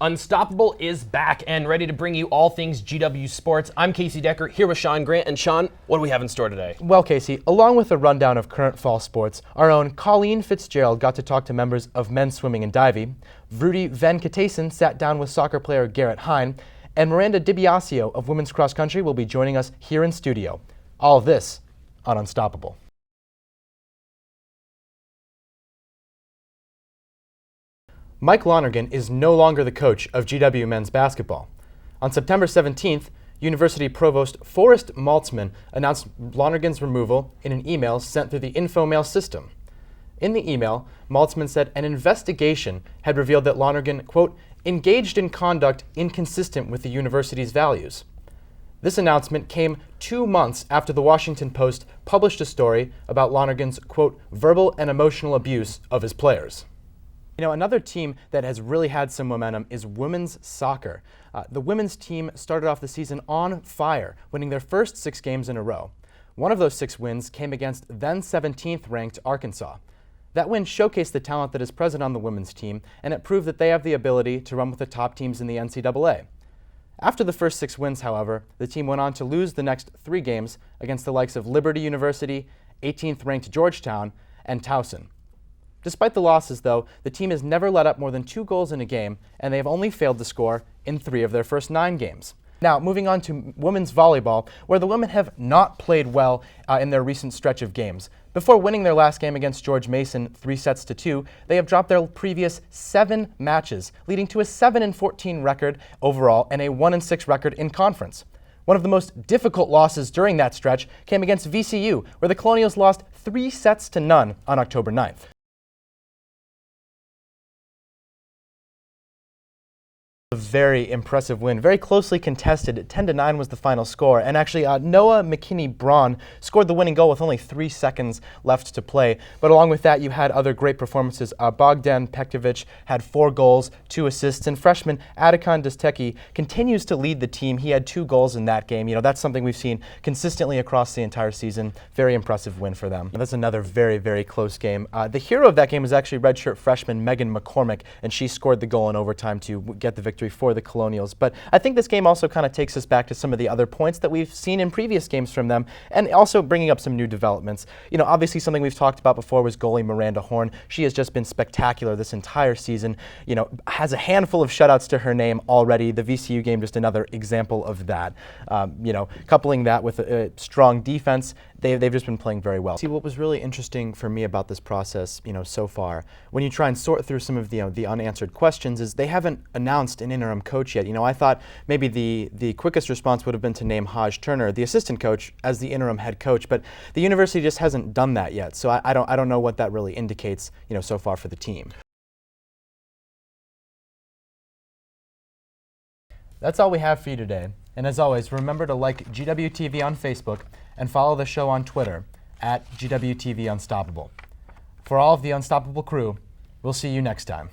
Unstoppable is back and ready to bring you all things GW Sports. I'm Casey Decker, here with Sean Grant. And Sean, what do we have in store today? Well, Casey, along with a rundown of current fall sports, our own Colleen Fitzgerald got to talk to members of men's swimming and diving, Vrudi Venkatesan sat down with soccer player Garrett Hine, and Miranda DiBiasio of women's cross country will be joining us here in studio. All of this on Unstoppable. Mike Lonergan is no longer the coach of GW men's basketball. On September 17th, University Provost Forrest Maltzman announced Lonergan's removal in an email sent through the InfoMail system. In the email, Maltzman said an investigation had revealed that Lonergan, quote, engaged in conduct inconsistent with the university's values. This announcement came 2 months after the Washington Post published a story about Lonergan's, quote, verbal and emotional abuse of his players. You know, another team that has really had some momentum is women's soccer. The women's team started off the season on fire, winning their first 6 games in a row. One of those 6 wins came against then 17th ranked Arkansas. That win showcased the talent that is present on the women's team, and it proved that they have the ability to run with the top teams in the NCAA. After the first 6 wins, however, the team went on to lose the next 3 games against the likes of Liberty University, 18th ranked Georgetown, and Towson. Despite the losses, though, the team has never let up more than 2 goals in a game, and they have only failed to score in 3 of their first 9 games. Now, moving on to women's volleyball, where the women have not played well in their recent stretch of games. Before winning their last game against George Mason 3-2, they have dropped their previous 7 matches, leading to a 7-14 record overall and a 1-6 record in conference. One of the most difficult losses during that stretch came against VCU, where the Colonials lost 3-0 on October 9th. A very impressive win, very closely contested. 10-9 was the final score, and actually Noah McKinney-Braun scored the winning goal with only 3 seconds left to play. But along with that, you had other great performances. Bogdan Pektovic had 4 goals, 2 assists, and freshman Adikon Desteki continues to lead the team. He had 2 goals in that game. You know, that's something we've seen consistently across the entire season. Very impressive win for them. That's another very, very close game. The hero of that game was actually redshirt freshman Megan McCormick, and she scored the goal in overtime to get the victory for the Colonials. But I think this game also kind of takes us back to some of the other points that we've seen in previous games from them, and also bringing up some new developments. You know, obviously something we've talked about before was goalie Miranda Horn. She has just been spectacular this entire season. You know, has a handful of shutouts to her name already. The VCU game, just another example of that. You know, coupling that with a strong defense, they've just been playing very well. See, what was really interesting for me about this process, you know, so far, when you try and sort through some of the unanswered questions, is they haven't announced an interim coach yet. You know, I thought maybe the quickest response would have been to name Haj Turner, the assistant coach, as the interim head coach, but the university just hasn't done that yet. So I don't know what that really indicates, you know, so far for the team. That's all we have for you today. And as always, remember to like GWTV on Facebook and follow the show on Twitter @GWTV Unstoppable. For all of the Unstoppable crew, we'll see you next time.